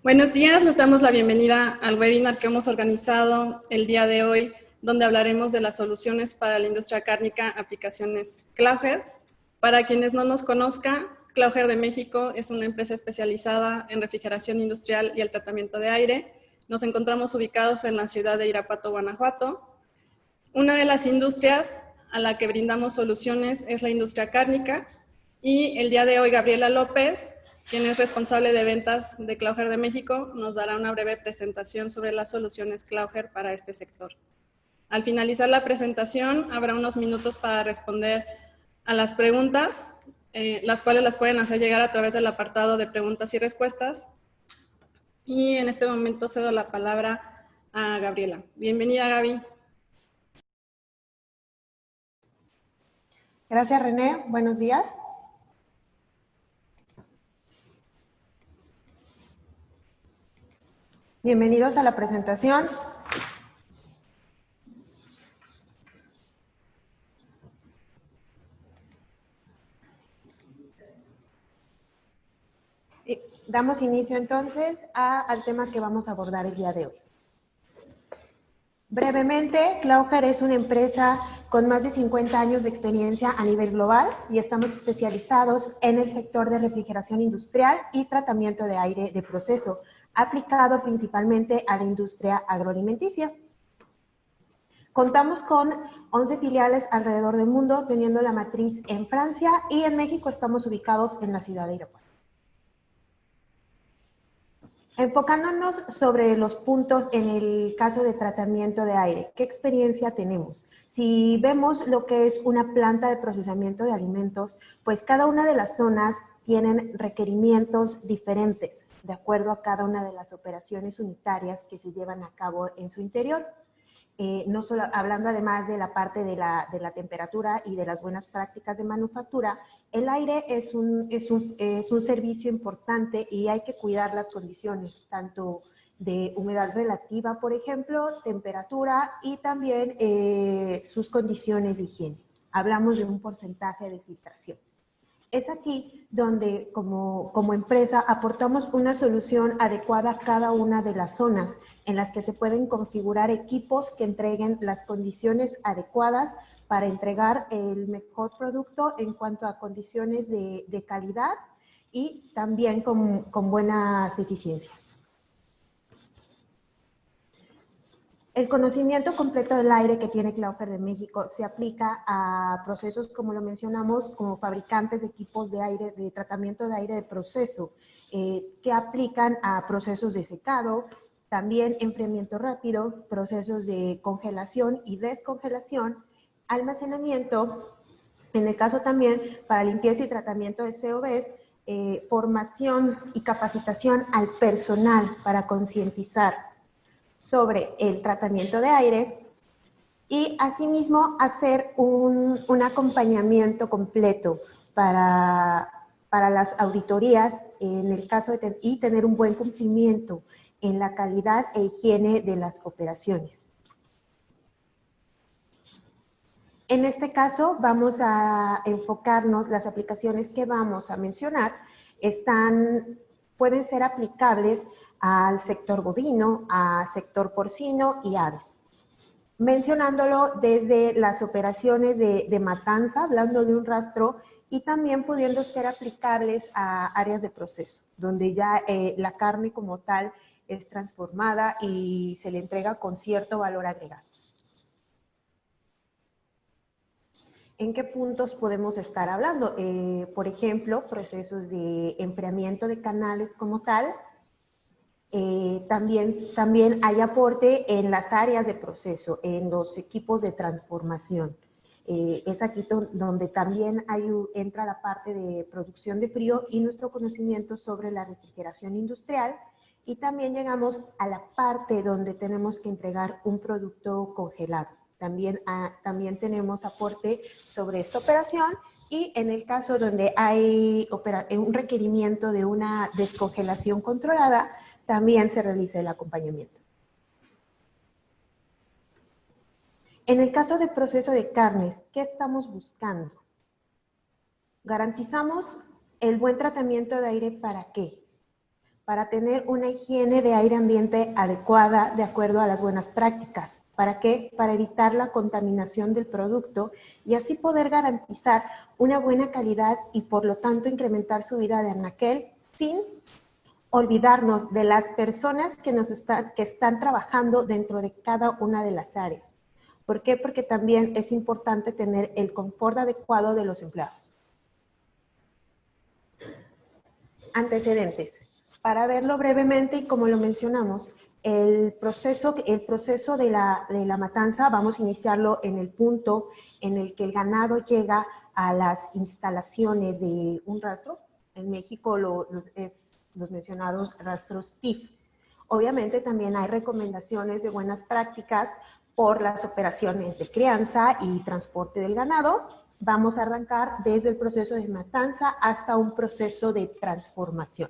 Buenos días, les damos la bienvenida al webinar que hemos organizado el día de hoy, donde hablaremos de las soluciones para la industria cárnica, aplicaciones Klauger. Para quienes no nos conozcan, Klauger de México es una empresa especializada en refrigeración industrial y el tratamiento de aire. Nos encontramos ubicados en la ciudad de Irapuato, Guanajuato. Una de las industrias a la que brindamos soluciones es la industria cárnica, y el día de hoy Gabriela López, quien es responsable de ventas de Klauger de México, nos dará una breve presentación sobre las soluciones Klauger para este sector. Al finalizar la presentación, habrá unos minutos para responder a las preguntas, las cuales las pueden hacer llegar a través del apartado de preguntas y respuestas. Y en este momento cedo la palabra a Gabriela. Bienvenida, Gaby. Gracias, René. Buenos días. Bienvenidos a la presentación. Damos inicio entonces al tema que vamos a abordar el día de hoy. Brevemente, Klauger es una empresa con más de 50 años de experiencia a nivel global y estamos especializados en el sector de refrigeración industrial y tratamiento de aire de proceso, aplicado principalmente a la industria agroalimenticia. Contamos con 11 filiales alrededor del mundo, teniendo la matriz en Francia, y en México estamos ubicados en la ciudad de Irapuato. Enfocándonos sobre los puntos en el caso de tratamiento de aire, ¿qué experiencia tenemos? Si vemos lo que es una planta de procesamiento de alimentos, pues cada una de las zonas tienen requerimientos diferentes, de acuerdo a cada una de las operaciones unitarias que se llevan a cabo en su interior. No solo hablando además de la parte de la temperatura y de las buenas prácticas de manufactura, el aire es un servicio importante y hay que cuidar las condiciones, tanto de humedad relativa, por ejemplo, temperatura y también sus condiciones de higiene. Hablamos de un porcentaje de filtración. Es aquí donde como empresa aportamos una solución adecuada a cada una de las zonas en las que se pueden configurar equipos que entreguen las condiciones adecuadas para entregar el mejor producto en cuanto a condiciones de calidad y también con buenas eficiencias. El conocimiento completo del aire que tiene Klauger de México se aplica a procesos, como lo mencionamos, como fabricantes de equipos de aire, de tratamiento de aire de proceso, que aplican a procesos de secado, también enfriamiento rápido, procesos de congelación y descongelación, almacenamiento, en el caso también para limpieza y tratamiento de COVs, formación y capacitación al personal para concientizar sobre el tratamiento de aire y asimismo hacer un acompañamiento completo para las auditorías en el caso de y tener un buen cumplimiento en la calidad e higiene de las operaciones. En este caso vamos a enfocarnos, las aplicaciones que vamos a mencionar pueden ser aplicables al sector bovino, al sector porcino y aves. Mencionándolo desde las operaciones de matanza, hablando de un rastro, y también pudiendo ser aplicables a áreas de proceso, donde ya la carne como tal es transformada y se le entrega con cierto valor agregado. ¿En qué puntos podemos estar hablando? Por ejemplo, procesos de enfriamiento de canales como tal. También hay aporte en las áreas de proceso, en los equipos de transformación. Es aquí donde también entra la parte de producción de frío y nuestro conocimiento sobre la refrigeración industrial. Y también llegamos a la parte donde tenemos que entregar un producto congelado. También tenemos aporte sobre esta operación, y en el caso donde hay un requerimiento de una descongelación controlada, también se realiza el acompañamiento. En el caso del proceso de carnes, ¿qué estamos buscando? Garantizamos el buen tratamiento de aire, ¿para qué? para tener una higiene de aire ambiente adecuada de acuerdo a las buenas prácticas. ¿Para qué? Para evitar la contaminación del producto y así poder garantizar una buena calidad y por lo tanto incrementar su vida de anaquel sin olvidarnos de las personas que están trabajando dentro de cada una de las áreas. ¿Por qué? Porque también es importante tener el confort adecuado de los empleados. Antecedentes. Para verlo brevemente y como lo mencionamos, el proceso de la matanza vamos a iniciarlo en el punto en el que el ganado llega a las instalaciones de un rastro. En México los mencionados rastros TIF. Obviamente también hay recomendaciones de buenas prácticas por las operaciones de crianza y transporte del ganado. Vamos a arrancar desde el proceso de matanza hasta un proceso de transformación.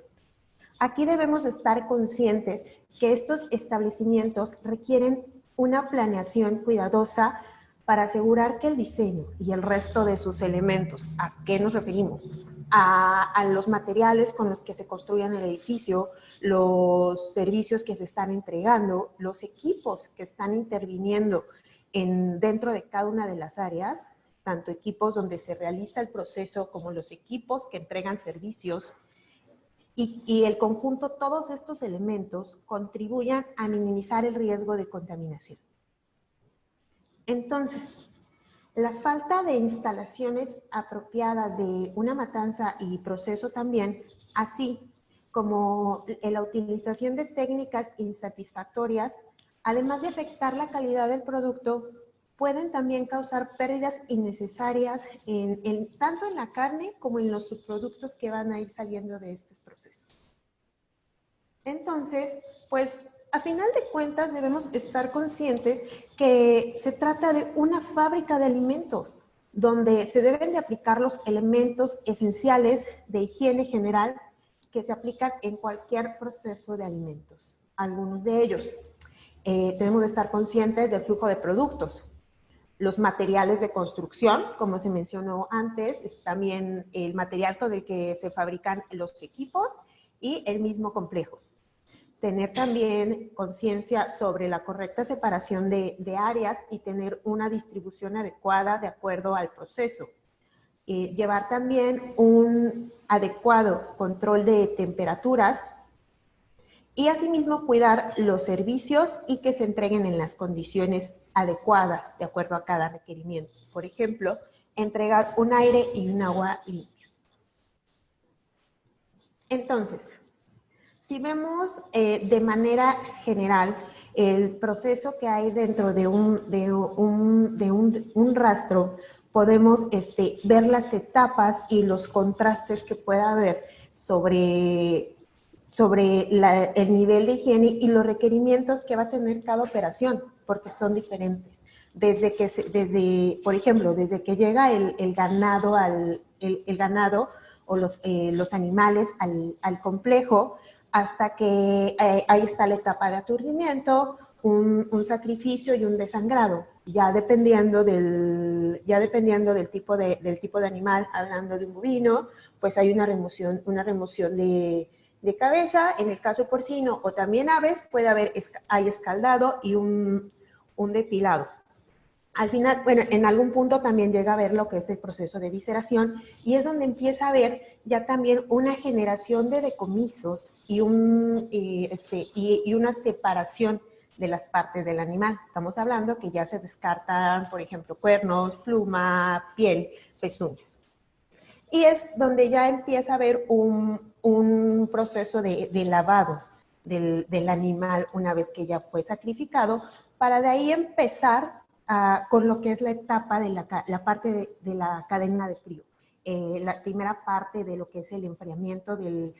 Aquí debemos estar conscientes que estos establecimientos requieren una planeación cuidadosa para asegurar que el diseño y el resto de sus elementos, ¿a qué nos referimos? A los materiales con los que se construyan el edificio, los servicios que se están entregando, los equipos que están interviniendo dentro de cada una de las áreas, tanto equipos donde se realiza el proceso como los equipos que entregan servicios, y el conjunto, todos estos elementos contribuyan a minimizar el riesgo de contaminación. Entonces, la falta de instalaciones apropiadas de una matanza y proceso también, así como la utilización de técnicas insatisfactorias, además de afectar la calidad del producto, pueden también causar pérdidas innecesarias tanto en la carne como en los subproductos que van a ir saliendo de estos procesos. Entonces, pues a final de cuentas debemos estar conscientes que se trata de una fábrica de alimentos donde se deben de aplicar los elementos esenciales de higiene general que se aplican en cualquier proceso de alimentos. Algunos de ellos, tenemos que estar conscientes del flujo de productos. Los materiales de construcción, como se mencionó antes, es también el material con el que se fabrican los equipos y el mismo complejo. Tener también conciencia sobre la correcta separación de áreas y tener una distribución adecuada de acuerdo al proceso. Llevar también un adecuado control de temperaturas y asimismo cuidar los servicios y que se entreguen en las condiciones adecuadas de acuerdo a cada requerimiento. Por ejemplo, entregar un aire y un agua limpios. Entonces, si vemos de manera general el proceso que hay dentro de un rastro, podemos ver las etapas y los contrastes que pueda haber sobre el nivel de higiene y los requerimientos que va a tener cada operación, porque son diferentes. Por ejemplo, desde que llega el ganado o los animales al complejo, hasta que ahí está la etapa de aturdimiento, un sacrificio y un desangrado, ya dependiendo del tipo de animal. Hablando de un bovino, pues hay una remoción de cabeza. En el caso porcino o también aves, hay escaldado y un depilado. Al final, bueno, en algún punto también llega a ver lo que es el proceso de visceración y es donde empieza a haber ya también una generación de decomisos y una separación de las partes del animal. Estamos hablando que ya se descartan, por ejemplo, cuernos, pluma, piel, pezuñas. Y es donde ya empieza a haber un proceso de lavado del animal una vez que ya fue sacrificado, para de ahí empezar con lo que es la etapa de la parte de la cadena de frío. La primera parte de lo que es el enfriamiento del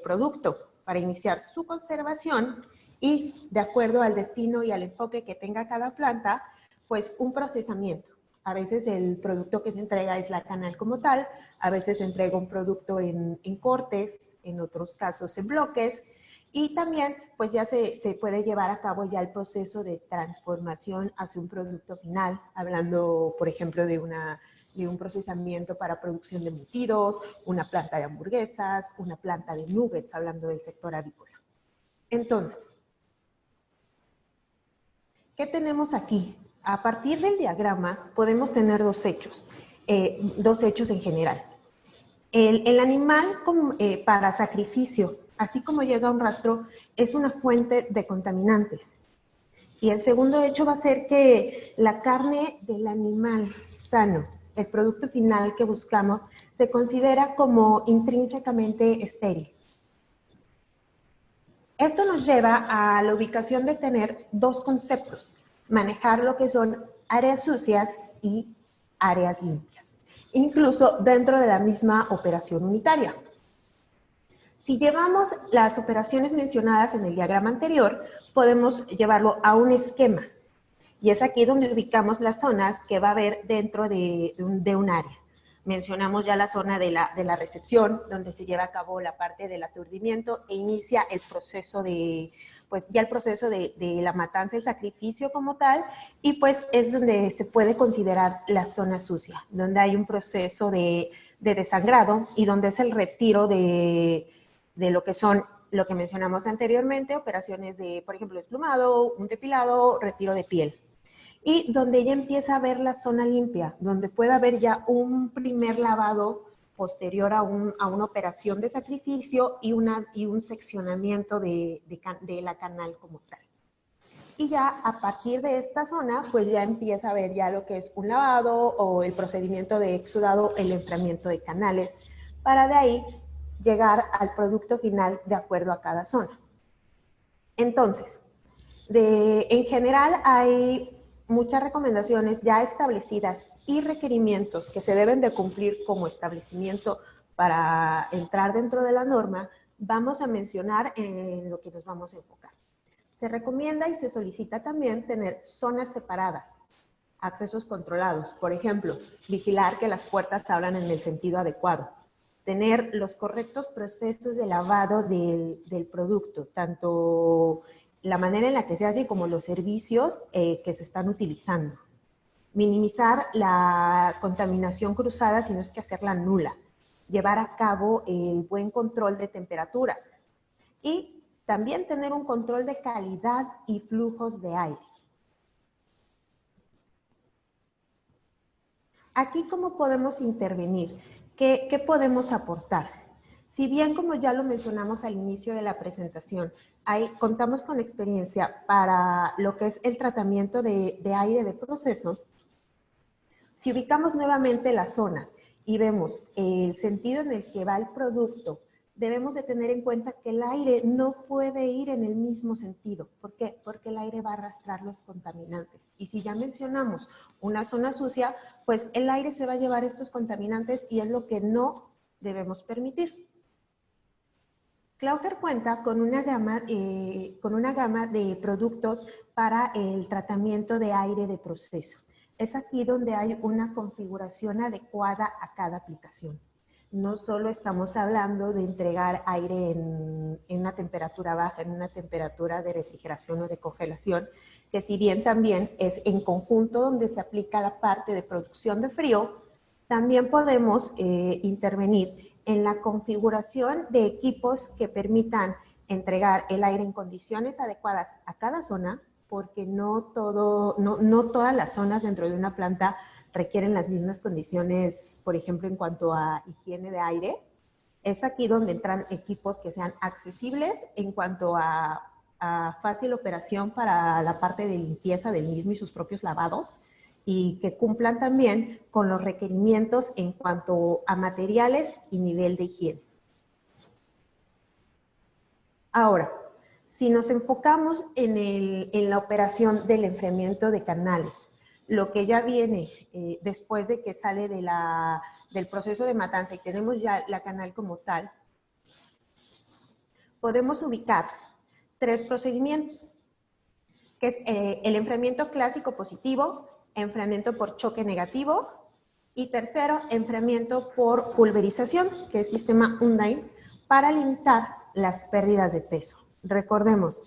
producto para iniciar su conservación y, de acuerdo al destino y al enfoque que tenga cada planta, pues un procesamiento. A veces el producto que se entrega es la canal como tal, a veces se entrega un producto en cortes, en otros casos en bloques, y también pues ya se puede llevar a cabo ya el proceso de transformación hacia un producto final, hablando por ejemplo de de un procesamiento para producción de embutidos, una planta de hamburguesas, una planta de nuggets, hablando del sector avícola. Entonces, ¿qué tenemos aquí? A partir del diagrama podemos tener dos hechos en general. El animal para sacrificio, así como llega a un rastro, es una fuente de contaminantes. Y el segundo hecho va a ser que la carne del animal sano, el producto final que buscamos, se considera como intrínsecamente estéril. Esto nos lleva a la ubicación de tener dos conceptos, manejar lo que son áreas sucias y áreas limpias, incluso dentro de la misma operación unitaria. Si llevamos las operaciones mencionadas en el diagrama anterior, podemos llevarlo a un esquema. Y es aquí donde ubicamos las zonas que va a haber dentro de un área. Mencionamos ya la zona de la recepción, donde se lleva a cabo la parte del aturdimiento e inicia el proceso de la matanza, el sacrificio como tal, y pues es donde se puede considerar la zona sucia, donde hay un proceso de desangrado y donde es el retiro de lo que son, lo que mencionamos anteriormente, operaciones de, por ejemplo, desplumado, un depilado, retiro de piel. Y donde ya empieza a haber la zona limpia, donde puede haber ya un primer lavado posterior a una operación de sacrificio y un seccionamiento de la canal como tal. Y ya a partir de esta zona, pues ya empieza a haber ya lo que es un lavado o el procedimiento de exudado, el enfriamiento de canales, para de ahí llegar al producto final de acuerdo a cada zona. Entonces, en general hay muchas recomendaciones ya establecidas y requerimientos que se deben de cumplir como establecimiento para entrar dentro de la norma. Vamos a mencionar en lo que nos vamos a enfocar. Se recomienda y se solicita también tener zonas separadas, accesos controlados. Por ejemplo, vigilar que las puertas abran en el sentido adecuado. Tener los correctos procesos de lavado del producto, tanto la manera en la que se hace como los servicios que se están utilizando. Minimizar la contaminación cruzada, si no es que hacerla nula. Llevar a cabo el buen control de temperaturas. Y también tener un control de calidad y flujos de aire. Aquí, ¿cómo podemos intervenir? ¿Qué podemos aportar? Si bien, como ya lo mencionamos al inicio de la presentación, contamos con experiencia para lo que es el tratamiento de aire de proceso, si ubicamos nuevamente las zonas y vemos el sentido en el que va el producto, debemos de tener en cuenta que el aire no puede ir en el mismo sentido. ¿Por qué? Porque el aire va a arrastrar los contaminantes. Y si ya mencionamos una zona sucia, pues el aire se va a llevar estos contaminantes y es lo que no debemos permitir. Clauger cuenta con una gama de productos para el tratamiento de aire de proceso. Es aquí donde hay una configuración adecuada a cada aplicación. No solo estamos hablando de entregar aire en una temperatura baja, en una temperatura de refrigeración o de congelación, que si bien también es en conjunto donde se aplica la parte de producción de frío, también podemos intervenir en la configuración de equipos que permitan entregar el aire en condiciones adecuadas a cada zona, porque no todas las zonas dentro de una planta requieren las mismas condiciones, por ejemplo, en cuanto a higiene de aire. Es aquí donde entran equipos que sean accesibles en cuanto a fácil operación para la parte de limpieza del mismo y sus propios lavados, y que cumplan también con los requerimientos en cuanto a materiales y nivel de higiene. Ahora, si nos enfocamos en la operación del enfriamiento de canales, lo que ya viene después de que sale del proceso de matanza y tenemos ya la canal como tal, podemos ubicar 3 procedimientos, que es el enfriamiento clásico positivo, enfriamiento por choque negativo y tercero, enfriamiento por pulverización, que es sistema Undyne, para limitar las pérdidas de peso. Recordemos,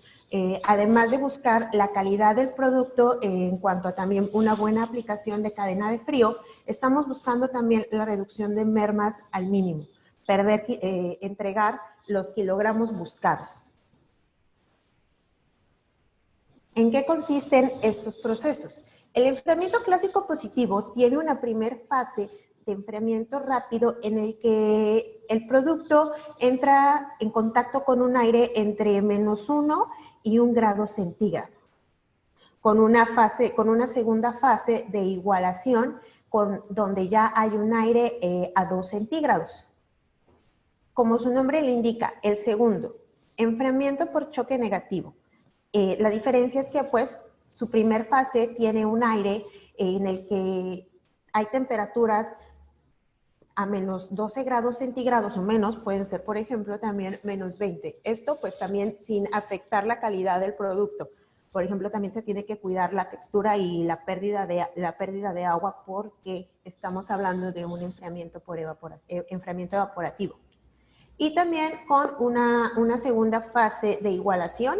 además de buscar la calidad del producto en cuanto a también una buena aplicación de cadena de frío, estamos buscando también la reducción de mermas al mínimo, entregar los kilogramos buscados. ¿En qué consisten estos procesos? El enfriamiento clásico positivo tiene una primera fase de enfriamiento rápido en el que el producto entra en contacto con un aire entre -1 y 1 grado centígrado, con una segunda fase de igualación donde ya hay un aire a 2 centígrados. Como su nombre le indica, el segundo, enfriamiento por choque negativo. La diferencia es que pues su primer fase tiene un aire en el que hay temperaturas a -12 grados centígrados o menos, pueden ser por ejemplo también -20. Esto pues también sin afectar la calidad del producto. Por ejemplo, también se tiene que cuidar la textura y la pérdida de agua porque estamos hablando de un enfriamiento evaporativo. Y también con una segunda fase de igualación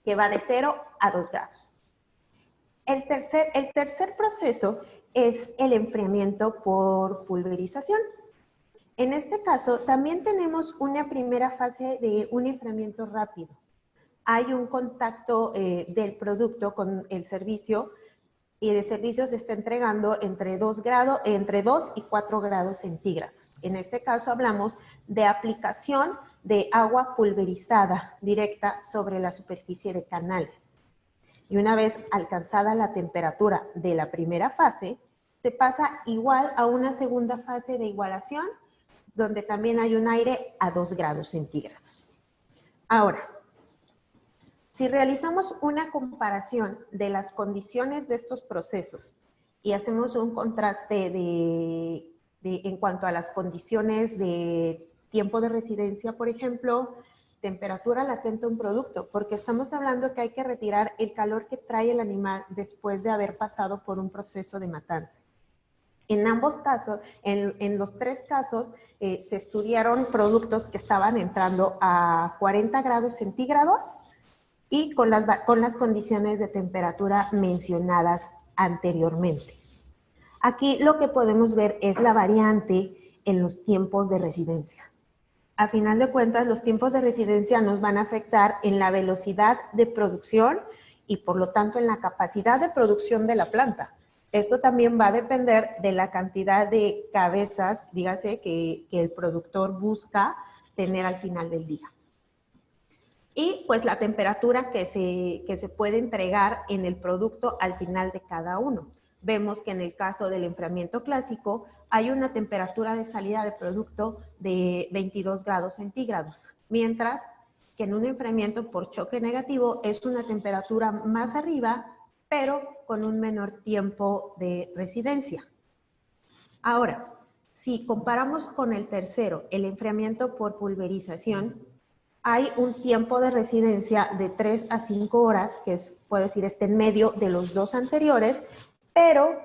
que va de 0 a 2 grados. El tercer proceso es el enfriamiento por pulverización. En este caso, también tenemos una primera fase de un enfriamiento rápido. Hay un contacto del producto con el servicio y el servicio se está entregando entre 2 y 4 grados centígrados. En este caso hablamos de aplicación de agua pulverizada directa sobre la superficie de canales. Y una vez alcanzada la temperatura de la primera fase, se pasa igual a una segunda fase de igualación, donde también hay un aire a 2 grados centígrados. Ahora, si realizamos una comparación de las condiciones de estos procesos y hacemos un contraste en cuanto a las condiciones de tiempo de residencia, por ejemplo, temperatura latente de un producto, porque estamos hablando que hay que retirar el calor que trae el animal después de haber pasado por un proceso de matanza. En ambos casos, en los tres casos, se estudiaron productos que estaban entrando a 40 grados centígrados y con las condiciones de temperatura mencionadas anteriormente. Aquí lo que podemos ver es la variante en los tiempos de residencia. A final de cuentas, los tiempos de residencia nos van a afectar en la velocidad de producción y por lo tanto en la capacidad de producción de la planta. Esto también va a depender de la cantidad de cabezas, dígase, que el productor busca tener al final del día. Y pues la temperatura que se puede entregar en el producto al final de cada uno. Vemos que en el caso del enfriamiento clásico hay una temperatura de salida de producto de 22 grados centígrados, mientras que en un enfriamiento por choque negativo es una temperatura más arriba, pero con un menor tiempo de residencia. Ahora, si comparamos con el tercero, el enfriamiento por pulverización, hay un tiempo de residencia de 3 a 5 horas, que puedo decir, está en medio de los dos anteriores, pero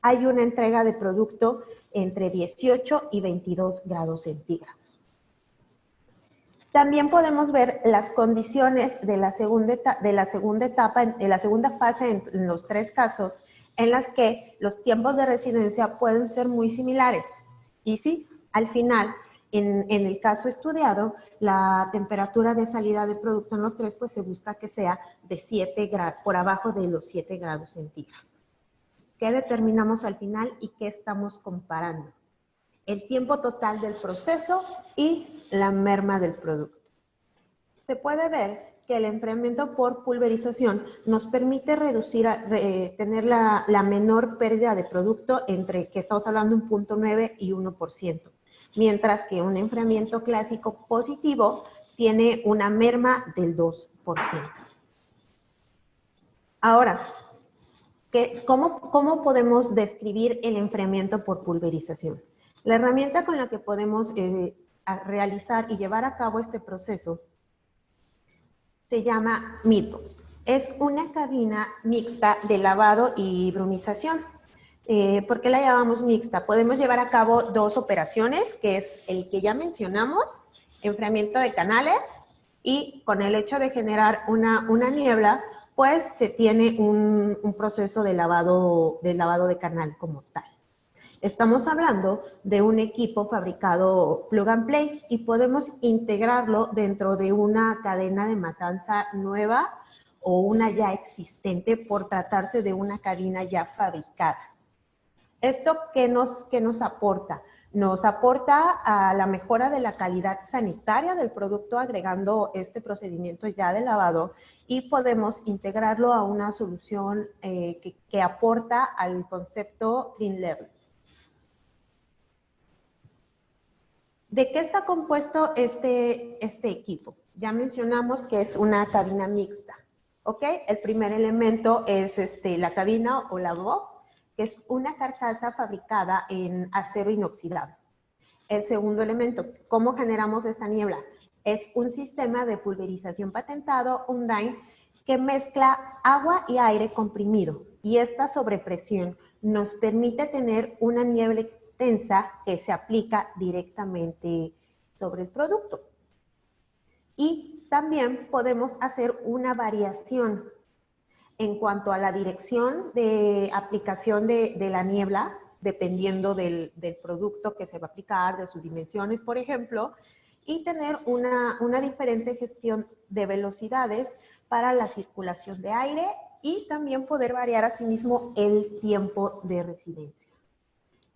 hay una entrega de producto entre 18 y 22 grados centígrados. También podemos ver las condiciones de la segunda fase en los tres casos, en las que los tiempos de residencia pueden ser muy similares. Y sí, al final, en el caso estudiado, la temperatura de salida de producto en los tres, pues se busca que sea de 7 grados, por abajo de los 7 grados centígrados. ¿Qué determinamos al final y qué estamos comparando? El tiempo total del proceso y la merma del producto. Se puede ver que el enfriamiento por pulverización nos permite reducir, tener la menor pérdida de producto entre, que estamos hablando, 0.9 y 1%, mientras que un enfriamiento clásico positivo tiene una merma del 2%. Ahora, ¿cómo podemos describir el enfriamiento por pulverización? La herramienta con la que podemos realizar y llevar a cabo este proceso se llama Meatbox. Es una cabina mixta de lavado y brumización. ¿Por qué la llamamos mixta? Podemos llevar a cabo dos operaciones, que es el que ya mencionamos, enfriamiento de canales, Y con el hecho de generar una niebla, pues se tiene un proceso de lavado de canal como tal. Estamos hablando de un equipo fabricado plug and play y podemos integrarlo dentro de una cadena de matanza nueva o una ya existente por tratarse de una cabina ya fabricada. ¿Esto qué nos aporta? Nos aporta a la mejora de la calidad sanitaria del producto agregando este procedimiento ya de lavado y podemos integrarlo a una solución que aporta al concepto Clean Level. ¿De qué está compuesto este equipo? Ya mencionamos que es una cabina mixta, ¿ok? El primer elemento es la cabina o la box, que es una carcasa fabricada en acero inoxidable. El segundo elemento, ¿cómo generamos esta niebla? Es un sistema de pulverización patentado, Undyne, que mezcla agua y aire comprimido, y esta sobrepresión nos permite tener una niebla extensa que se aplica directamente sobre el producto. Y también podemos hacer una variación en cuanto a la dirección de aplicación de la niebla, dependiendo del producto que se va a aplicar, de sus dimensiones, por ejemplo, y tener una diferente gestión de velocidades para la circulación de aire y también poder variar asimismo el tiempo de residencia.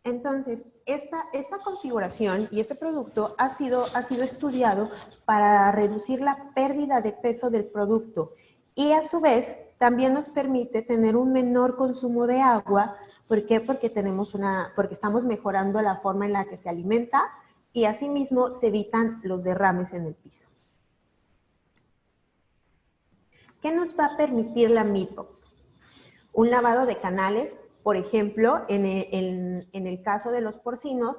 Entonces, esta configuración y este producto ha sido estudiado para reducir la pérdida de peso del producto y a su vez también nos permite tener un menor consumo de agua. ¿Por qué? Porque estamos mejorando la forma en la que se alimenta y asimismo se evitan los derrames en el piso. ¿Qué nos va a permitir la Meatbox? Un lavado de canales, por ejemplo, en el caso de los porcinos,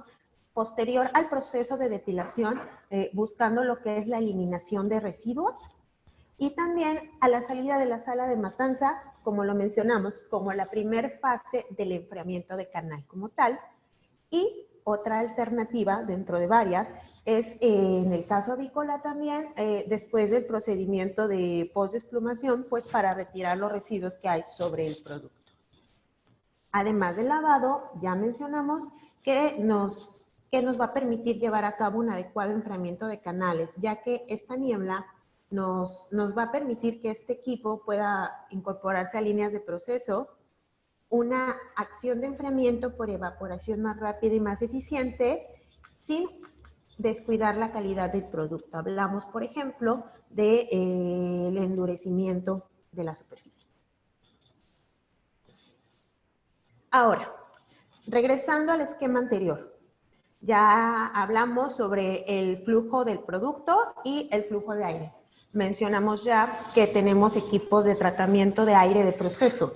posterior al proceso de destilación, buscando lo que es la eliminación de residuos, y también a la salida de la sala de matanza, como lo mencionamos, como la primer fase del enfriamiento de canal como tal. Y otra alternativa, dentro de varias, es en el caso avícola también, después del procedimiento de postdesplumación, pues para retirar los residuos que hay sobre el producto. Además del lavado, ya mencionamos que nos va a permitir llevar a cabo un adecuado enfriamiento de canales, ya que esta niebla nos va a permitir que este equipo pueda incorporarse a líneas de proceso, una acción de enfriamiento por evaporación más rápida y más eficiente, sin descuidar la calidad del producto. Hablamos, por ejemplo, del endurecimiento de la superficie. Ahora, regresando al esquema anterior, ya hablamos sobre el flujo del producto y el flujo de aire. Mencionamos ya que tenemos equipos de tratamiento de aire de proceso,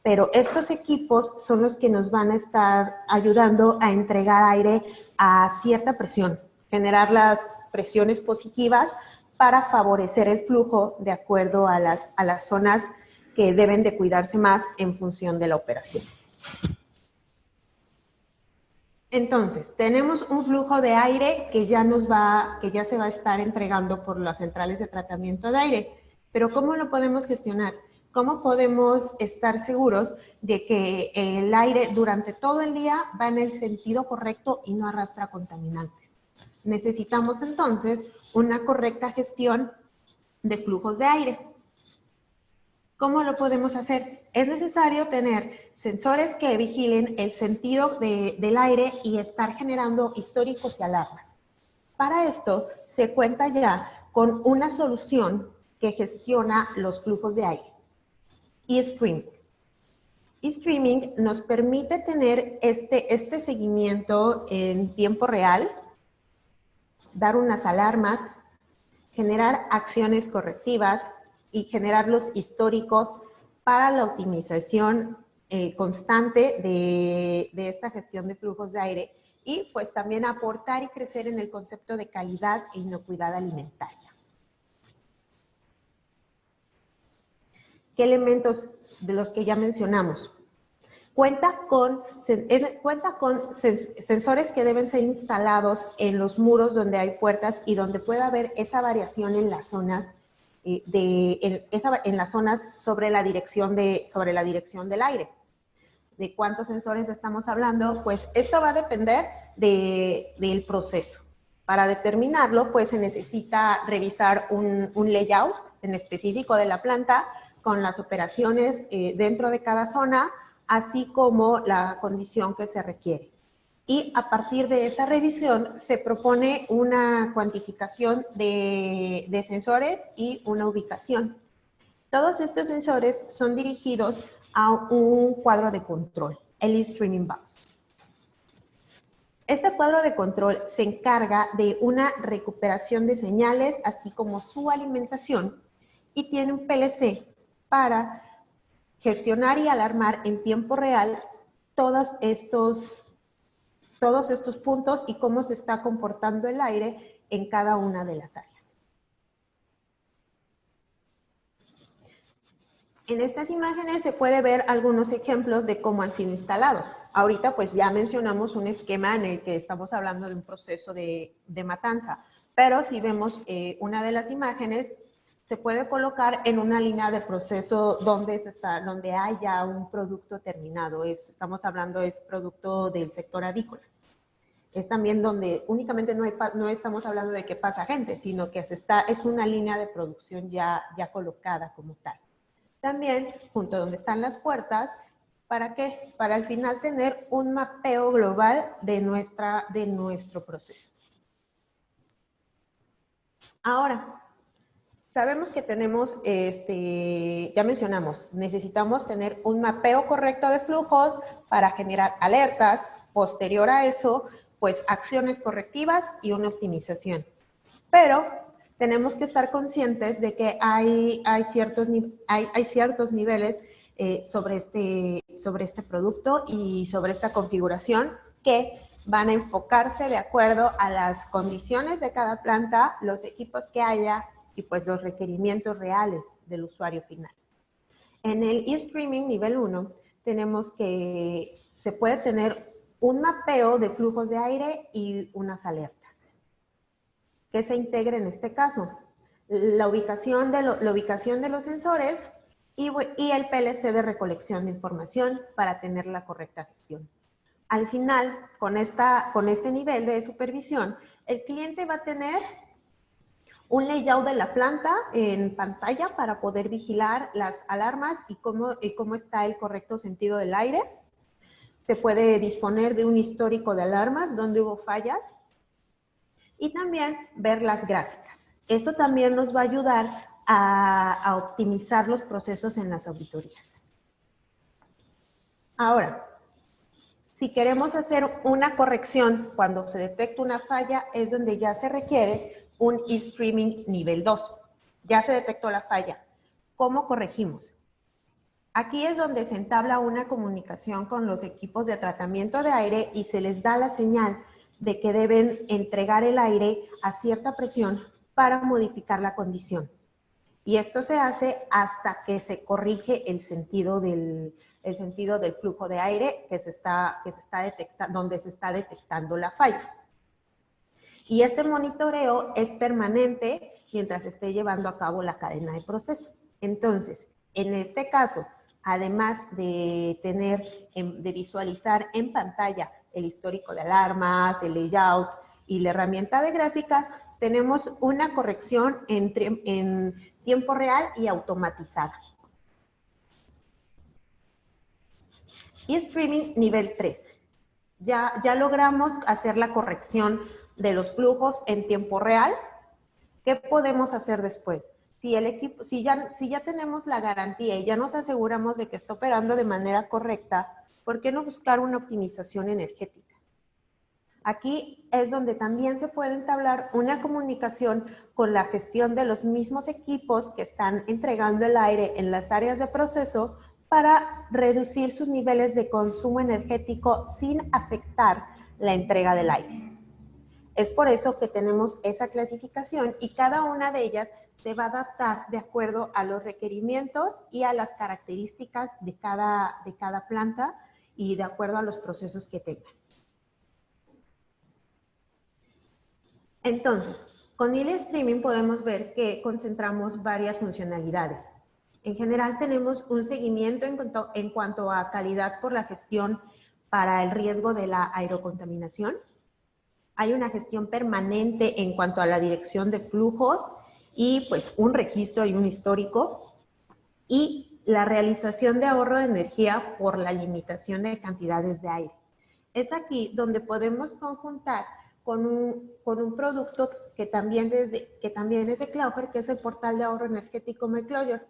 pero estos equipos son los que nos van a estar ayudando a entregar aire a cierta presión, generar las presiones positivas para favorecer el flujo de acuerdo a las zonas que deben de cuidarse más en función de la operación. Entonces, tenemos un flujo de aire que ya se va a estar entregando por las centrales de tratamiento de aire. Pero ¿cómo lo podemos gestionar? ¿Cómo podemos estar seguros de que el aire durante todo el día va en el sentido correcto y no arrastra contaminantes? Necesitamos entonces una correcta gestión de flujos de aire. ¿Cómo lo podemos hacer? Es necesario tener sensores que vigilen el sentido del aire y estar generando históricos y alarmas. Para esto se cuenta ya con una solución que gestiona los flujos de aire. eStreaming. eStreaming nos permite tener este seguimiento en tiempo real, dar unas alarmas, generar acciones correctivas y generar los históricos para la optimización constante de esta gestión de flujos de aire y pues también aportar y crecer en el concepto de calidad e inocuidad alimentaria. ¿Qué elementos de los que ya mencionamos? Cuenta con sensores que deben ser instalados en los muros donde hay puertas y donde pueda haber esa variación en las zonas, en las zonas sobre la dirección del aire. ¿De cuántos sensores estamos hablando? Pues esto va a depender del proceso. Para determinarlo, pues se necesita revisar un layout en específico de la planta con las operaciones dentro de cada zona, así como la condición que se requiere. Y a partir de esa revisión se propone una cuantificación de sensores y una ubicación. Todos estos sensores son dirigidos a un cuadro de control, el eStreaming Box. Este cuadro de control se encarga de una recuperación de señales, así como su alimentación, y tiene un PLC para gestionar y alarmar en tiempo real todos estos puntos y cómo se está comportando el aire en cada una de las áreas. En estas imágenes se puede ver algunos ejemplos de cómo han sido instalados. Ahorita pues ya mencionamos un esquema en el que estamos hablando de un proceso de matanza, pero si vemos una de las imágenes, se puede colocar en una línea de proceso donde hay ya un producto terminado. Estamos hablando es producto del sector avícola. Es también donde únicamente no estamos hablando de que pasa gente, sino que es una línea de producción ya colocada como tal. También, junto a donde están las puertas, ¿para qué? Para al final tener un mapeo global de nuestro proceso. Ahora, sabemos que tenemos, ya mencionamos, necesitamos tener un mapeo correcto de flujos para generar alertas. Posterior a eso, pues acciones correctivas y una optimización. Pero tenemos que estar conscientes de que hay ciertos niveles sobre este producto y sobre esta configuración que van a enfocarse de acuerdo a las condiciones de cada planta, los equipos que haya y pues los requerimientos reales del usuario final. En el eStreaming nivel 1 tenemos que se puede tener un mapeo de flujos de aire y unas alertas. ¿Qué se integra en este caso? La ubicación de los sensores y el PLC de recolección de información para tener la correcta gestión. Al final, con este nivel de supervisión, el cliente va a tener un layout de la planta en pantalla para poder vigilar las alarmas y cómo está el correcto sentido del aire. Se puede disponer de un histórico de alarmas donde hubo fallas y también ver las gráficas. Esto también nos va a ayudar a optimizar los procesos en las auditorías. Ahora, si queremos hacer una corrección cuando se detecta una falla, es donde ya se requiere un eStreaming nivel 2. Ya se detectó la falla. ¿Cómo corregimos? Aquí es donde se entabla una comunicación con los equipos de tratamiento de aire y se les da la señal de que deben entregar el aire a cierta presión para modificar la condición. Y esto se hace hasta que se corrige el sentido del flujo de aire donde se está detectando la falla. Y este monitoreo es permanente mientras se esté llevando a cabo la cadena de proceso. Entonces, en este caso, además de visualizar en pantalla el histórico de alarmas, el layout y la herramienta de gráficas, tenemos una corrección en tiempo real y automatizada. eStreaming nivel 3. Ya logramos hacer la corrección de los flujos en tiempo real. ¿Qué podemos hacer después? Si ya tenemos la garantía y ya nos aseguramos de que está operando de manera correcta, ¿por qué no buscar una optimización energética? Aquí es donde también se puede entablar una comunicación con la gestión de los mismos equipos que están entregando el aire en las áreas de proceso para reducir sus niveles de consumo energético sin afectar la entrega del aire. Es por eso que tenemos esa clasificación y cada una de ellas se va a adaptar de acuerdo a los requerimientos y a las características de cada planta y de acuerdo a los procesos que tengan. Entonces, con Ile Streaming podemos ver que concentramos varias funcionalidades. En general tenemos un seguimiento en cuanto a calidad por la gestión para el riesgo de la aerocontaminación. Hay una gestión permanente en cuanto a la dirección de flujos y pues un registro y un histórico. Y la realización de ahorro de energía por la limitación de cantidades de aire. Es aquí donde podemos conjuntar con un producto que también es de Cloudflare, que es el portal de ahorro energético MyClojure.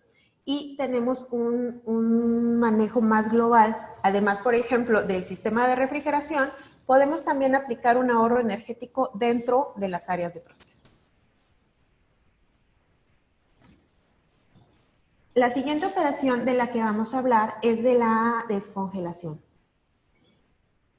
Y tenemos un manejo más global. Además, por ejemplo, del sistema de refrigeración, podemos también aplicar un ahorro energético dentro de las áreas de proceso. La siguiente operación de la que vamos a hablar es de la descongelación.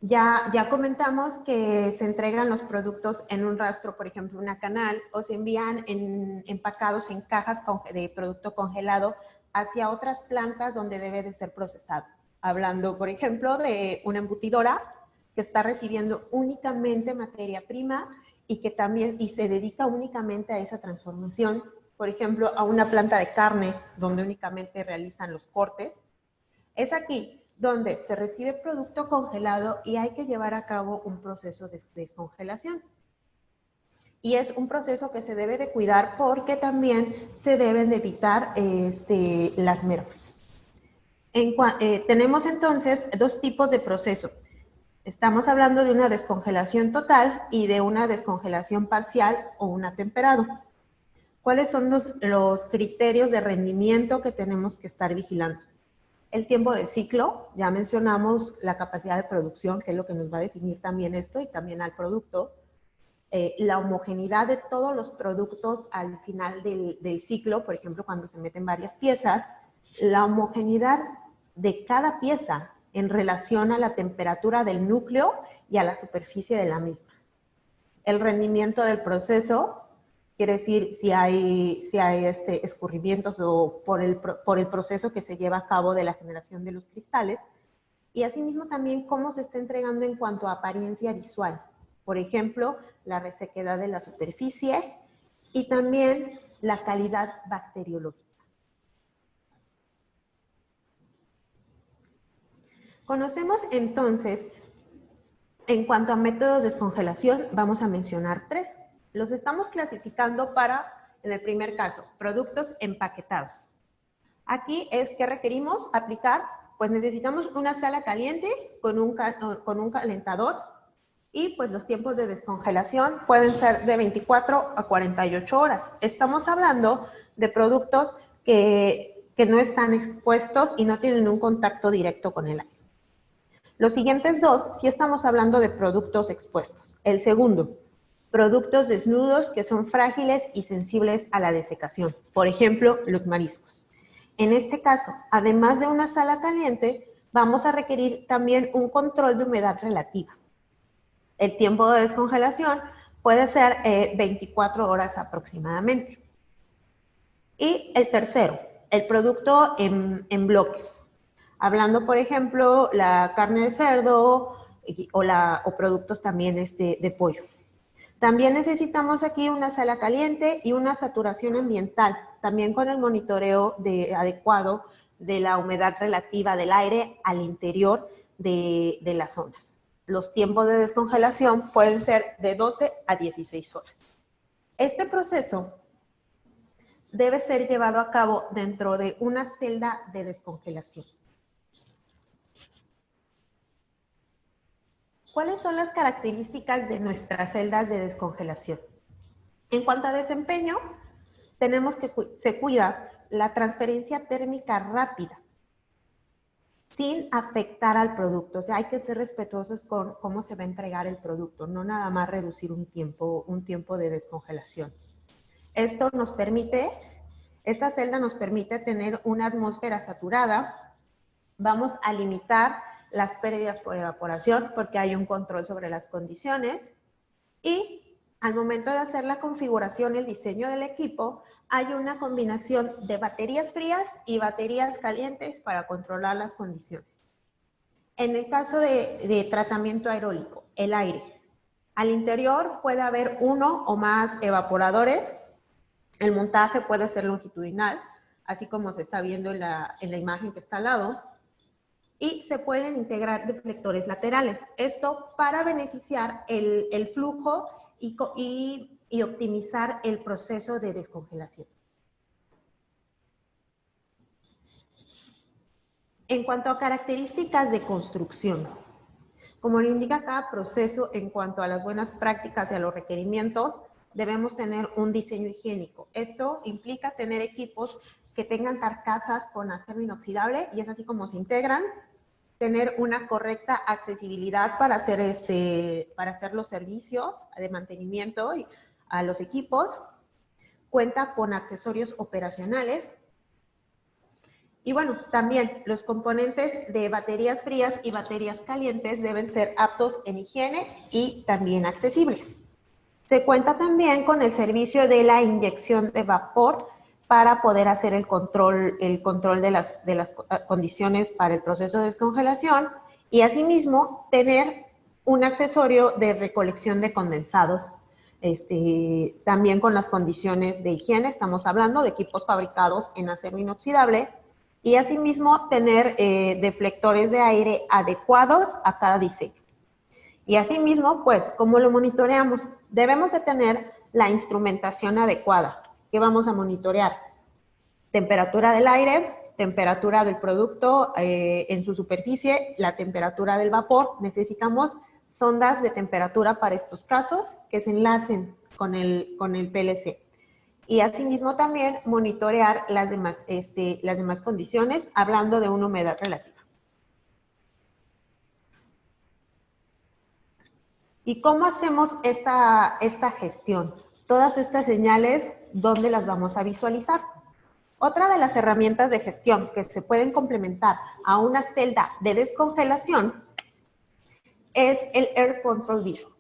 Ya comentamos que se entregan los productos en un rastro, por ejemplo, una canal, o se envían empacados en cajas de producto congelado hacia otras plantas donde debe de ser procesado. Hablando, por ejemplo, de una embutidora que está recibiendo únicamente materia prima y que también se dedica únicamente a esa transformación. Por ejemplo, a una planta de carnes donde únicamente realizan los cortes. Es aquí donde se recibe producto congelado y hay que llevar a cabo un proceso de descongelación. Y es un proceso que se debe de cuidar porque también se deben de evitar las mermas. Tenemos entonces dos tipos de proceso. Estamos hablando de una descongelación total y de una descongelación parcial o un atemperado. ¿Cuáles son los criterios de rendimiento que tenemos que estar vigilando? El tiempo de ciclo, ya mencionamos la capacidad de producción, que es lo que nos va a definir también esto y también al producto. La homogeneidad de todos los productos al final del ciclo, por ejemplo, cuando se meten varias piezas, la homogeneidad de cada pieza en relación a la temperatura del núcleo y a la superficie de la misma. El rendimiento del proceso, quiere decir si hay escurrimientos o por el proceso que se lleva a cabo de la generación de los cristales. Y asimismo también cómo se está entregando en cuanto a apariencia visual. Por ejemplo, la resequedad de la superficie y también la calidad bacteriológica. Conocemos entonces, en cuanto a métodos de descongelación, vamos a mencionar tres. Los estamos clasificando para, en el primer caso, productos empaquetados. Aquí es que requerimos aplicar, pues necesitamos una sala caliente con un calentador y pues los tiempos de descongelación pueden ser de 24 a 48 horas. Estamos hablando de productos que no están expuestos y no tienen un contacto directo con el aire. Los siguientes dos, sí estamos hablando de productos expuestos. El segundo, productos desnudos que son frágiles y sensibles a la desecación. Por ejemplo, los mariscos. En este caso, además de una sala caliente, vamos a requerir también un control de humedad relativa. El tiempo de descongelación puede ser 24 horas aproximadamente. Y el tercero, el producto en bloques. Hablando, por ejemplo, la carne de cerdo o productos también de pollo. También necesitamos aquí una sala caliente y una saturación ambiental, también con el monitoreo adecuado de la humedad relativa del aire al interior de las zonas. Los tiempos de descongelación pueden ser de 12 a 16 horas. Este proceso debe ser llevado a cabo dentro de una celda de descongelación. ¿Cuáles son las características de nuestras celdas de descongelación? En cuanto a desempeño, tenemos que se cuida la transferencia térmica rápida, sin afectar al producto. O sea, hay que ser respetuosos con cómo se va a entregar el producto, no nada más reducir un tiempo de descongelación. Esta celda nos permite tener una atmósfera saturada. Vamos a limitar las pérdidas por evaporación porque hay un control sobre las condiciones y al momento de hacer la configuración, el diseño del equipo, hay una combinación de baterías frías y baterías calientes para controlar las condiciones. En el caso de tratamiento aerólico, el aire. Al interior puede haber uno o más evaporadores. El montaje puede ser longitudinal, así como se está viendo en la imagen que está al lado. Y se pueden integrar deflectores laterales. Esto para beneficiar el flujo y optimizar el proceso de descongelación. En cuanto a características de construcción, como lo indica cada proceso en cuanto a las buenas prácticas y a los requerimientos, debemos tener un diseño higiénico. Esto implica tener equipos que tengan carcasas con acero inoxidable y es así como se integran, tener una correcta accesibilidad para hacer los servicios de mantenimiento a los equipos, cuenta con accesorios operacionales. Y bueno, también los componentes de baterías frías y baterías calientes deben ser aptos en higiene y también accesibles. Se cuenta también con el servicio de la inyección de vapor para poder hacer el control de las condiciones para el proceso de descongelación y asimismo tener un accesorio de recolección de condensados. También con las condiciones de higiene, estamos hablando de equipos fabricados en acero inoxidable, y asimismo tener deflectores de aire adecuados a cada diseño. Y asimismo, pues, ¿cómo lo monitoreamos? Debemos de tener la instrumentación adecuada. ¿Qué vamos a monitorear? Temperatura del aire, temperatura del producto en su superficie, la temperatura del vapor. Necesitamos sondas de temperatura para estos casos que se enlacen con el PLC. Y asimismo también monitorear las demás condiciones, hablando de una humedad relativa. ¿Y cómo hacemos esta gestión? Todas estas señales, ¿dónde las vamos a visualizar? Otra de las herramientas de gestión que se pueden complementar a una celda de descongelación es el Air Control Visual,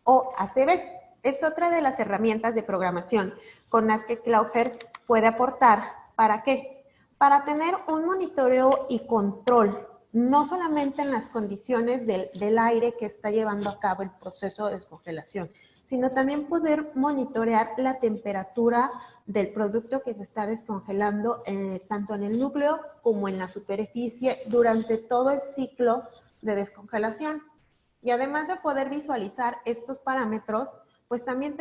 o ACV. Es otra de las herramientas de programación con las que Cloudher puede aportar. ¿Para qué? Para tener un monitoreo y control, no solamente en las condiciones del aire que está llevando a cabo el proceso de descongelación, sino también poder monitorear la temperatura del producto que se está descongelando, tanto en el núcleo como en la superficie, durante todo el ciclo de descongelación. Y además de poder visualizar estos parámetros, pues también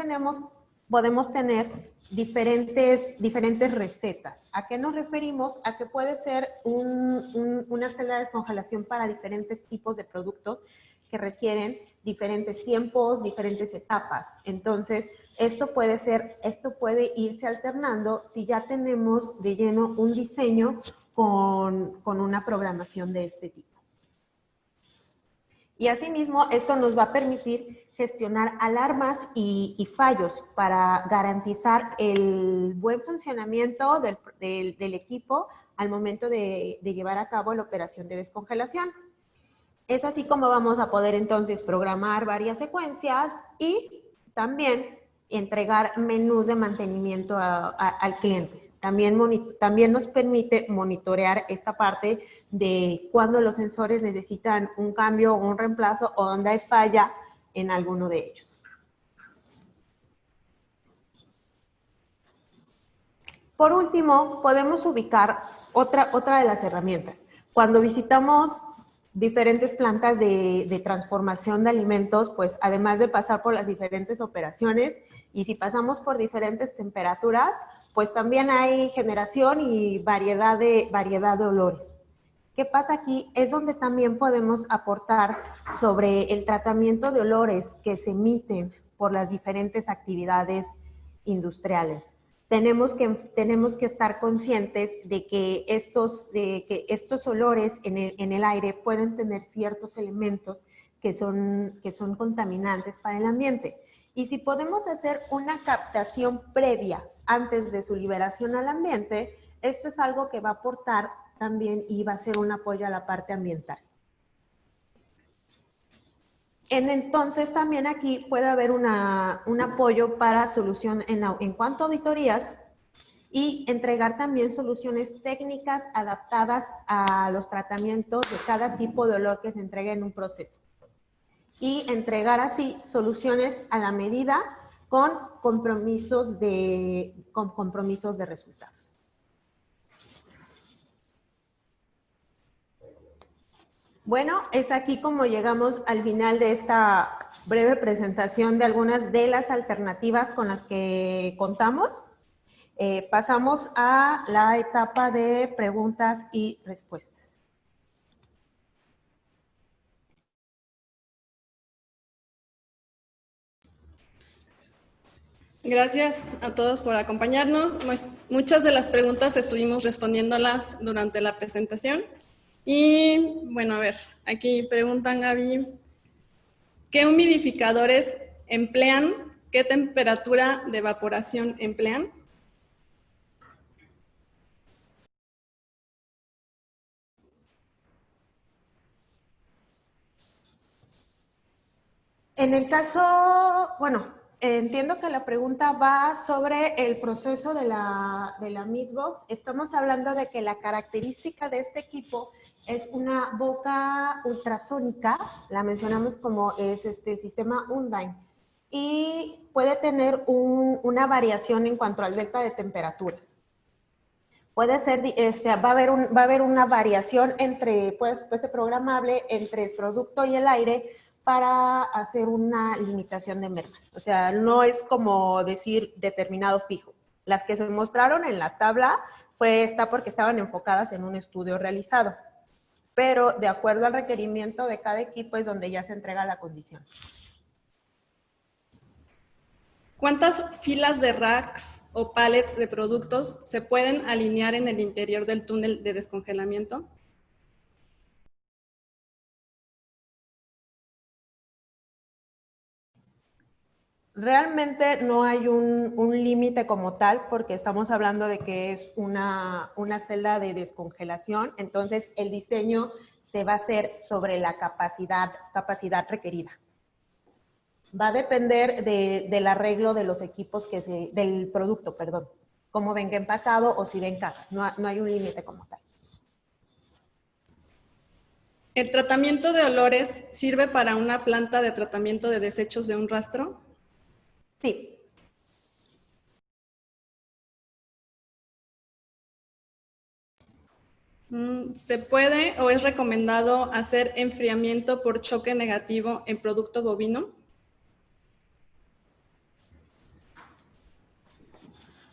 podemos tener diferentes recetas. ¿A qué nos referimos? A que puede ser una celda de descongelación para diferentes tipos de productos que requieren diferentes tiempos, diferentes etapas. Entonces, esto puede irse alternando si ya tenemos de lleno un diseño con una programación de este tipo. Y asimismo, esto nos va a permitir gestionar alarmas y fallos para garantizar el buen funcionamiento del equipo al momento de llevar a cabo la operación de descongelación. Es así como vamos a poder entonces programar varias secuencias y también entregar menús de mantenimiento al cliente. También nos permite monitorear esta parte de cuando los sensores necesitan un cambio o un reemplazo o donde hay falla en alguno de ellos. Por último, podemos ubicar otra de las herramientas. Cuando visitamos diferentes plantas de transformación de alimentos, pues además de pasar por las diferentes operaciones, y si pasamos por diferentes temperaturas, pues también hay generación y variedad de olores. ¿Qué pasa aquí? Es donde también podemos aportar sobre el tratamiento de olores que se emiten por las diferentes actividades industriales. Tenemos que estar conscientes de que estos olores en el aire pueden tener ciertos elementos que son contaminantes para el ambiente. Y si podemos hacer una captación previa antes de su liberación al ambiente, esto es algo que va a aportar también y va a ser un apoyo a la parte ambiental. Entonces también aquí puede haber un apoyo para solución en cuanto a auditorías y entregar también soluciones técnicas adaptadas a los tratamientos de cada tipo de olor que se entregue en un proceso. Y entregar así soluciones a la medida con compromisos de resultados. Bueno, es aquí como llegamos al final de esta breve presentación de algunas de las alternativas con las que contamos. Pasamos a la etapa de preguntas y respuestas. Gracias a todos por acompañarnos. Muchas de las preguntas estuvimos respondiéndolas durante la presentación. Y bueno, a ver, aquí preguntan, Gaby, ¿qué humidificadores emplean? ¿Qué temperatura de evaporación emplean? En el caso, bueno, entiendo que la pregunta va sobre el proceso de la Meatbox. Estamos hablando de que la característica de este equipo es una boca ultrasónica, la mencionamos como es el sistema Undyne, y puede tener una variación en cuanto al delta de temperaturas. Puede ser, va a haber una variación entre, puede ser programable entre el producto y el aire para hacer una limitación de mermas. O sea, no es como decir determinado fijo. Las que se mostraron en la tabla está porque estaban enfocadas en un estudio realizado. Pero de acuerdo al requerimiento de cada equipo es donde ya se entrega la condición. ¿Cuántas filas de racks o pallets de productos se pueden alinear en el interior del túnel de descongelamiento? Realmente no hay un límite como tal porque estamos hablando de que es una celda de descongelación, entonces el diseño se va a hacer sobre la capacidad requerida. Va a depender del arreglo de los equipos del producto, perdón, como venga empacado o si venga caja, no hay un límite como tal. ¿El tratamiento de olores sirve para una planta de tratamiento de desechos de un rastro? Sí. ¿Se puede o es recomendado hacer enfriamiento por choque negativo en producto bovino?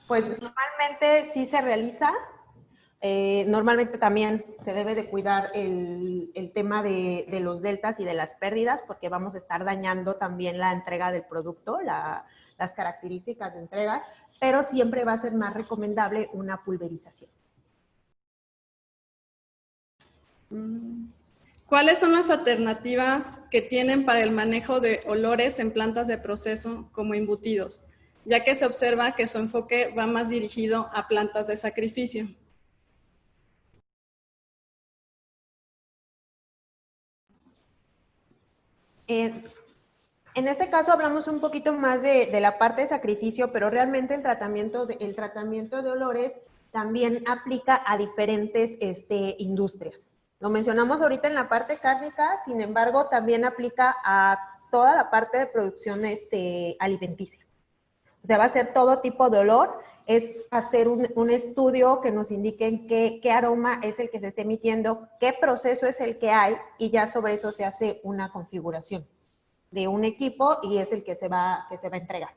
Pues normalmente sí se realiza. Normalmente también se debe de cuidar el tema de los deltas y de las pérdidas porque vamos a estar dañando también la entrega del producto, las características de entregas, pero siempre va a ser más recomendable una pulverización. ¿Cuáles son las alternativas que tienen para el manejo de olores en plantas de proceso como embutidos, ya que se observa que su enfoque va más dirigido a plantas de sacrificio? En este caso hablamos un poquito más de la parte de sacrificio, pero realmente el tratamiento de olores también aplica a diferentes industrias. Lo mencionamos ahorita en la parte cárnica, sin embargo, también aplica a toda la parte de producción alimenticia. O sea, va a ser todo tipo de olor, es hacer un estudio que nos indique qué aroma es el que se esté emitiendo, qué proceso es el que hay, y ya sobre eso se hace una configuración de un equipo y es el que se va a entregar.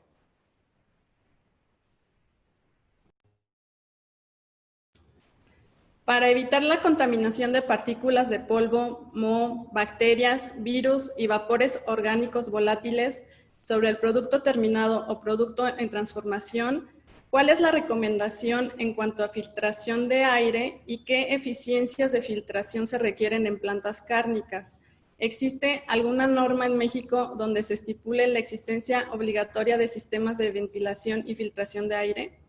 Para evitar la contaminación de partículas de polvo, moho, bacterias, virus y vapores orgánicos volátiles sobre el producto terminado o producto en transformación, ¿cuál es la recomendación en cuanto a filtración de aire y qué eficiencias de filtración se requieren en plantas cárnicas? ¿Existe alguna norma en México donde se estipule la existencia obligatoria de sistemas de ventilación y filtración de aire?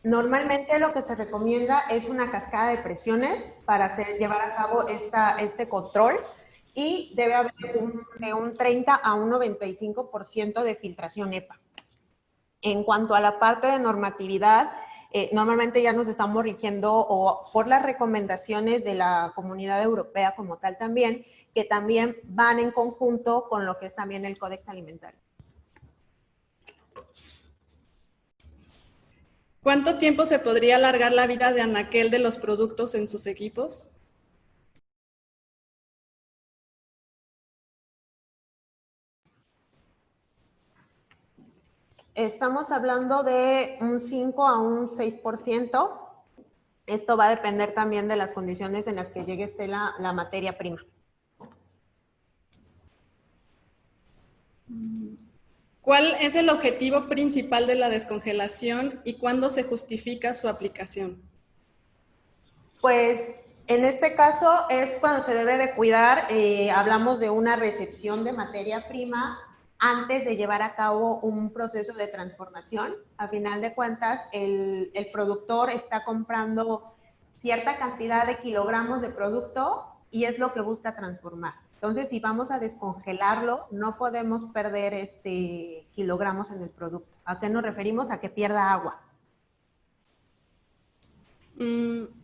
Normalmente lo que se recomienda es una cascada de presiones para llevar a cabo este control y debe haber de un 30 a un 95% de filtración EPA. En cuanto a la parte de normatividad, normalmente ya nos estamos rigiendo o por las recomendaciones de la Comunidad Europea como tal también, que también van en conjunto con lo que es también el Códex Alimentario. ¿Cuánto tiempo se podría alargar la vida de anaquel de los productos en sus equipos? Estamos hablando de un 5 a un 6%. Esto va a depender también de las condiciones en las que llegue la materia prima. ¿Cuál es el objetivo principal de la descongelación y cuándo se justifica su aplicación? Pues en este caso es cuando se debe de cuidar, hablamos de una recepción de materia prima antes de llevar a cabo un proceso de transformación. A final de cuentas, el productor está comprando cierta cantidad de kilogramos de producto y es lo que busca transformar. Entonces, si vamos a descongelarlo, no podemos perder kilogramos en el producto. ¿A qué nos referimos? A que pierda agua.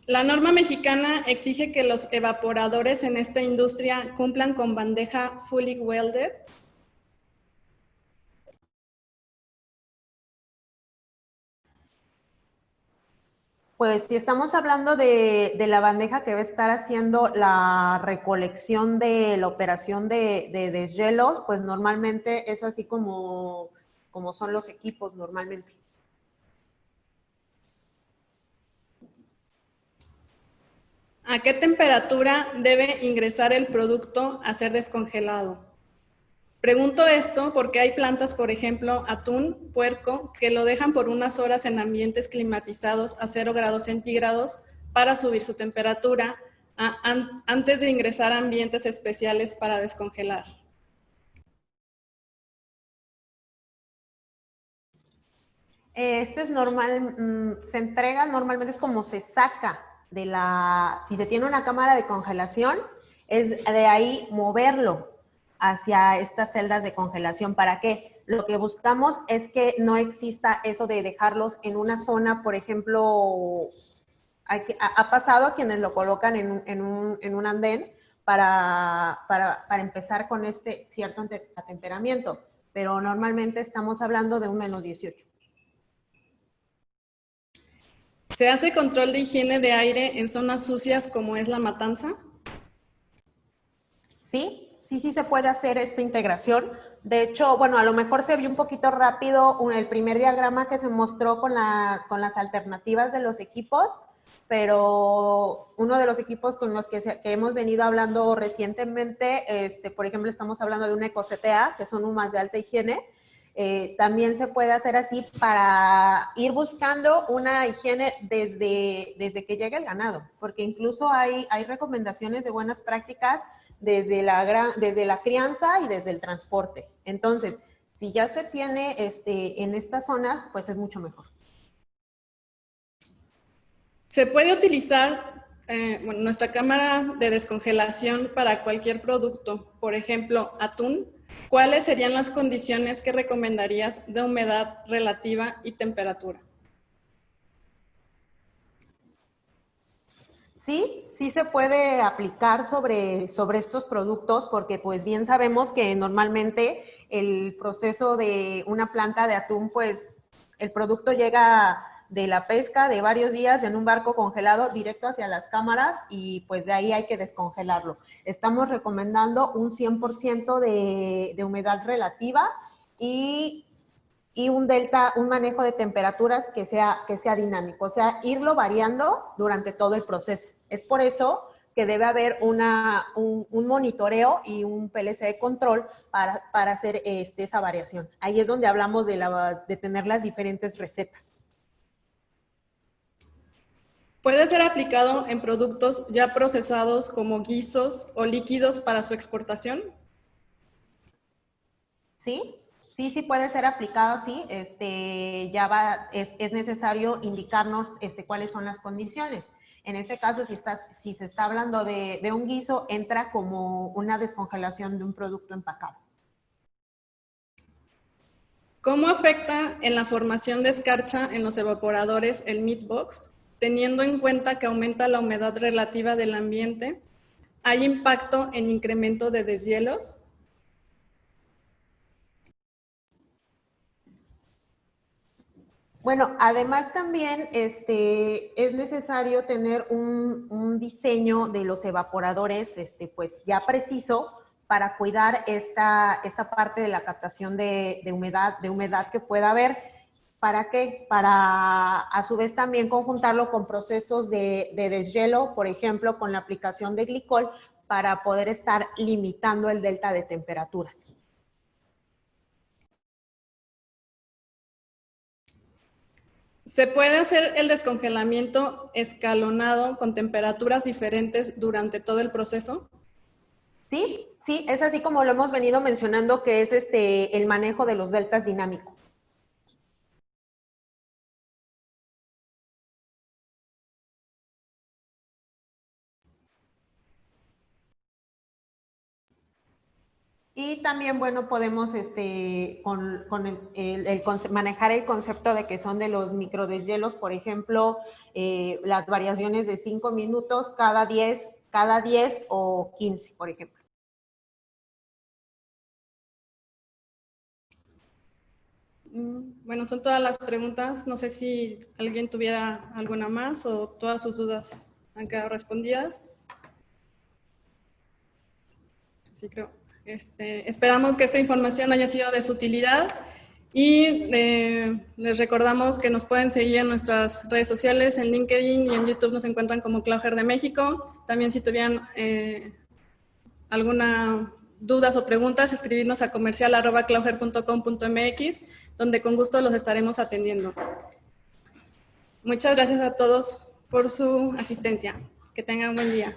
La norma mexicana exige que los evaporadores en esta industria cumplan con bandeja fully welded. Pues si estamos hablando de la bandeja que va a estar haciendo la recolección de la operación de deshielos, pues normalmente es así como son los equipos normalmente. ¿A qué temperatura debe ingresar el producto a ser descongelado? Pregunto esto porque hay plantas, por ejemplo, atún, puerco, que lo dejan por unas horas en ambientes climatizados a 0 grados centígrados para subir su temperatura antes de ingresar a ambientes especiales para descongelar. Esto es normal, se entrega normalmente, es como se saca si se tiene una cámara de congelación, es de ahí moverlo hacia estas celdas de congelación. ¿Para qué? Lo que buscamos es que no exista eso de dejarlos en una zona, por ejemplo, ha pasado a quienes lo colocan en un andén para empezar con este cierto atemperamiento, pero normalmente estamos hablando de un -18. ¿Se hace control de higiene de aire en zonas sucias como es la matanza? Sí se puede hacer esta integración. De hecho, bueno, a lo mejor se vio un poquito rápido el primer diagrama que se mostró con las alternativas de los equipos, pero uno de los equipos con los que hemos venido hablando recientemente, por ejemplo, estamos hablando de un EcoCTA, que son UMAS de alta higiene. También se puede hacer así para ir buscando una higiene desde que llega el ganado, porque incluso hay recomendaciones de buenas prácticas desde la crianza y desde el transporte. Entonces, si ya se tiene en estas zonas, pues es mucho mejor. ¿Se puede utilizar nuestra cámara de descongelación para cualquier producto? Por ejemplo, atún. ¿Cuáles serían las condiciones que recomendarías de humedad relativa y temperatura? Sí se puede aplicar sobre estos productos porque pues bien sabemos que normalmente el proceso de una planta de atún, pues el producto llega de la pesca de varios días en un barco congelado directo hacia las cámaras y pues de ahí hay que descongelarlo. Estamos recomendando un 100% de humedad relativa y un manejo de temperaturas que sea dinámico, o sea, irlo variando durante todo el proceso. Es por eso que debe haber un monitoreo y un PLC de control para hacer esa variación. Ahí es donde hablamos de tener las diferentes recetas. ¿Puede ser aplicado en productos ya procesados como guisos o líquidos para su exportación? Sí puede ser aplicado así. Es necesario indicarnos cuáles son las condiciones. En este caso, si se está hablando de un guiso, entra como una descongelación de un producto empacado. ¿Cómo afecta en la formación de escarcha en los evaporadores el Meatbox, teniendo en cuenta que aumenta la humedad relativa del ambiente? ¿Hay impacto en incremento de deshielos? Bueno, además también es necesario tener un diseño de los evaporadores pues ya preciso para cuidar esta parte de la captación de humedad que pueda haber. ¿Para qué? Para a su vez también conjuntarlo con procesos de deshielo, por ejemplo, con la aplicación de glicol, para poder estar limitando el delta de temperaturas. ¿Se puede hacer el descongelamiento escalonado con temperaturas diferentes durante todo el proceso? Sí, sí, es así como lo hemos venido mencionando, que es el manejo de los deltas dinámicos. Y también, bueno, podemos manejar el concepto de que son de los microdeshielos, por ejemplo, las variaciones de 5 minutos cada 10 o 15, por ejemplo. Bueno, son todas las preguntas. No sé si alguien tuviera alguna más o todas sus dudas han quedado respondidas. Sí, creo. Esperamos que esta información haya sido de su utilidad y les recordamos que nos pueden seguir en nuestras redes sociales, en LinkedIn y en YouTube nos encuentran como Clauger de México. También si tuvieran alguna dudas o preguntas, escribirnos a comercial@clauger.com.mx, donde con gusto los estaremos atendiendo. Muchas gracias a todos por su asistencia. Que tengan un buen día.